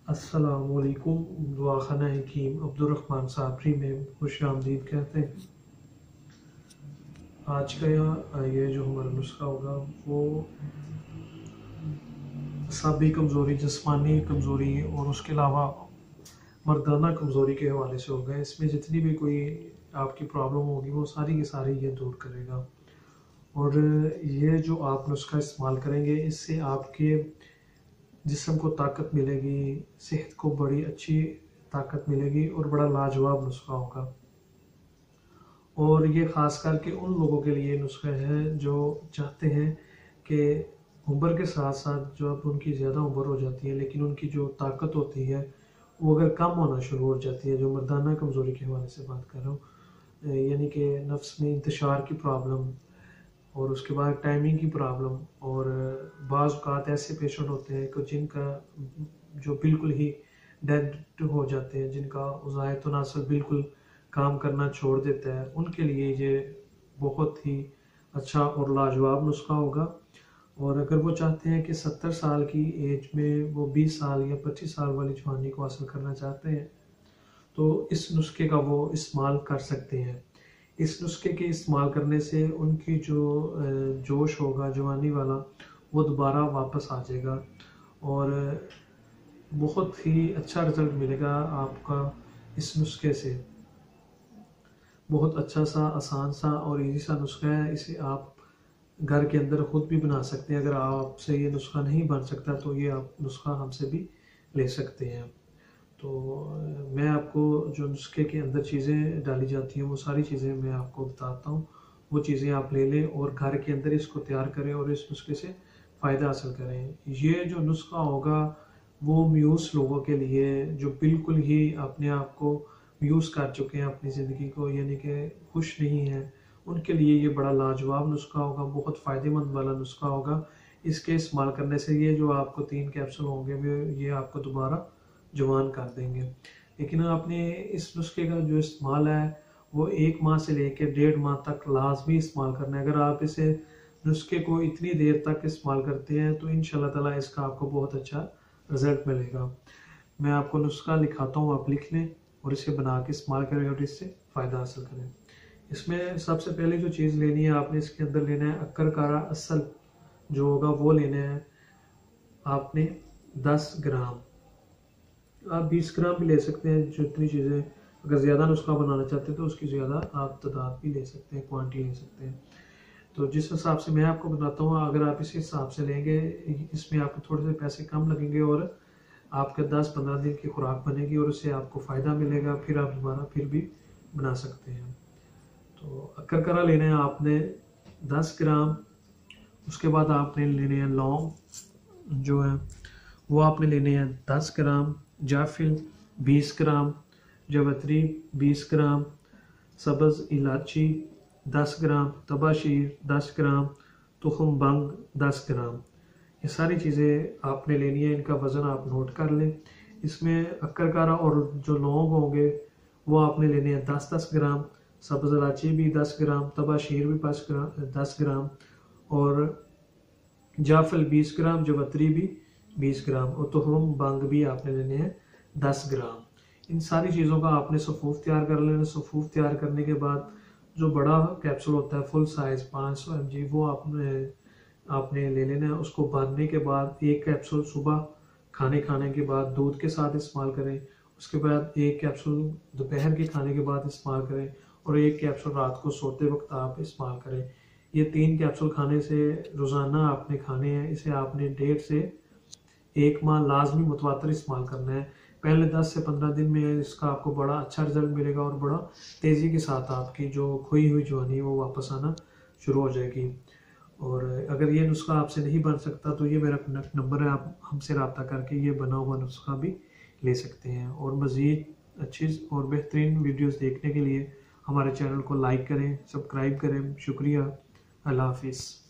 अस्सलामुअलैकुम। दुआखाना हकीम अब्दुर्रहमान साबरी में खुश आमदीद कहते हैं। आज का ये जो हमारा नुस्खा होगा वो असाबी कमज़ोरी, जिस्मानी कमज़ोरी और उसके अलावा मर्दाना कमज़ोरी के हवाले से होगा। इसमें जितनी भी कोई आपकी प्रॉब्लम होगी वो सारी की सारी ये दूर करेगा। और ये जो आप नुस्खा इस्तेमाल करेंगे इससे आपके जिस्म को ताकत मिलेगी, सेहत को बड़ी अच्छी ताकत मिलेगी और बड़ा लाजवाब नुस्खा होगा। और ये ख़ास करके उन लोगों के लिए नुस्खा है जो चाहते हैं कि उम्र के साथ साथ जो अब उनकी ज़्यादा उम्र हो जाती है लेकिन उनकी जो ताकत होती है वो अगर कम होना शुरू हो जाती है, जो मर्दाना कमज़ोरी के हवाले से बात कर रहा हूँ, यानी कि नफ्स में इंतशार की प्रॉब्लम और उसके बाद टाइमिंग की प्रॉब्लम। और बाज़ औक़ात ऐसे पेशेंट होते हैं कि जिनका जो बिल्कुल ही डेड हो जाते हैं, जिनका उज़ाए तनासुल बिल्कुल काम करना छोड़ देता है, उनके लिए ये बहुत ही अच्छा और लाजवाब नुस्खा होगा। और अगर वो चाहते हैं कि 70 साल की एज में वो 20 साल या 25 साल वाली जवानी को हासिल करना चाहते हैं तो इस नुस्खे का वो इस्तेमाल कर सकते हैं। इस नुस्खे के इस्तेमाल करने से उनकी जो जोश होगा जवानी वाला वो दोबारा वापस आ जाएगा और बहुत ही अच्छा रिज़ल्ट मिलेगा आपका। इस नुस्खे से बहुत अच्छा सा, आसान सा और इजी सा नुस्खा है। इसे आप घर के अंदर ख़ुद भी बना सकते हैं। अगर आपसे ये नुस्खा नहीं बन सकता तो ये आप नुस्खा हमसे भी ले सकते हैं। तो मैं आपको जो नुस्खे के अंदर चीज़ें डाली जाती हैं वो सारी चीज़ें मैं आपको बताता हूँ। वो चीज़ें आप ले लें और घर के अंदर इसको तैयार करें और इस नुस्खे से फ़ायदा हासिल करें। ये जो नुस्खा होगा वो म्यूस लोगों के लिए जो बिल्कुल ही अपने आप को म्यूस कर चुके हैं अपनी ज़िंदगी को, यानी कि खुश नहीं हैं, उनके लिए ये बड़ा लाजवाब नुस्खा होगा, बहुत फ़ायदेमंद वाला नुस्खा होगा। इसके इस्तेमाल करने से ये जो आपको 3 कैप्सूल होंगे ये आपको दोबारा जवान कर देंगे। लेकिन आपने इस नुस्खे का जो इस्तेमाल है वो 1 माह से लेकर 1.5 माह तक लाजमी इस्तेमाल करना है। अगर आप इसे नुस्खे को इतनी देर तक इस्तेमाल करते हैं तो इंशाल्लाह ताला इसका आपको बहुत अच्छा रिज़ल्ट मिलेगा। मैं आपको नुस्खा लिखाता हूँ, आप लिख लें और इसे बना के इस्तेमाल करें और इससे फ़ायदा हासिल करें। इसमें सबसे पहले जो चीज़ लेनी है आपने इसके अंदर लेना है अक्कर कारा असल जो होगा वो लेना है आपने 10 ग्राम। आप 20 ग्राम भी ले सकते हैं। जितनी चीज़ें अगर ज़्यादा नुस्खा बनाना चाहते हैं तो उसकी ज़्यादा आप तादाद भी ले सकते हैं, क्वांटिटी ले सकते हैं। तो जिस हिसाब से मैं आपको बताता हूँ अगर आप इसी हिसाब से लेंगे इसमें आपको थोड़े से पैसे कम लगेंगे और आपका 10-15 दिन की खुराक बनेगी और उससे आपको फ़ायदा मिलेगा। फिर आप दोबारा फिर भी बना सकते हैं। तो अक्कर करा लेना है आपने 10 ग्राम। उसके बाद आपने लेने हैं लौंग जो है वो आपने लेने हैं 10 ग्राम, जाफिल 20 ग्राम, जवत्री 20 ग्राम, सब्ज़ इलायची 10 ग्राम, तबाशीर 10 ग्राम, तुखम बंग 10 ग्राम। ये सारी चीज़ें आपने लेनी है, इनका वज़न आप नोट कर लें। इसमें अक्कर कारा और जो लौंग होंगे वो आपने लेने हैं 10-10 ग्राम, सब्ज़ इलायची भी 10 ग्राम, तबाशीर भी 10 ग्राम और जाफल 20 ग्राम, जवत्री भी 20 ग्राम और तुखम बंग भी आपने लेने हैं 10 ग्राम। इन सारी चीज़ों का आपने सफ़ूफ तैयार कर लेना। सफ़ूफ तैयार करने के बाद जो बड़ा कैप्सूल होता है फुल साइज़ 500 mg वो आपने ले लेना है। उसको भरने के बाद 1 कैप्सूल सुबह खाने के बाद दूध के साथ इस्तेमाल करें। उसके बाद 1 कैप्सूल दोपहर के खाने के बाद इस्तेमाल करें और 1 कैप्सूल रात को सोते वक्त आप इस्तेमाल करें। ये 3 कैप्सूल खाने से रोज़ाना आपने खाने हैं। इसे आपने 1.5 से 1 माह लाजमी मुतवातर इस्तेमाल करना है। पहले 10 से 15 दिन में इसका आपको बड़ा अच्छा रिजल्ट मिलेगा और बड़ा तेज़ी के साथ आपकी जो खोई हुई जवानी है वो वापस आना शुरू हो जाएगी। और अगर ये नुस्खा आपसे नहीं बन सकता तो ये मेरा नंबर है, आप हमसे रब्ता करके ये बना हुआ नुस्खा भी ले सकते हैं। और मज़ीद अच्छी और बेहतरीन वीडियोस देखने के लिए हमारे चैनल को लाइक करें, सब्सक्राइब करें। शुक्रिया। अल्लाह हाफिज़।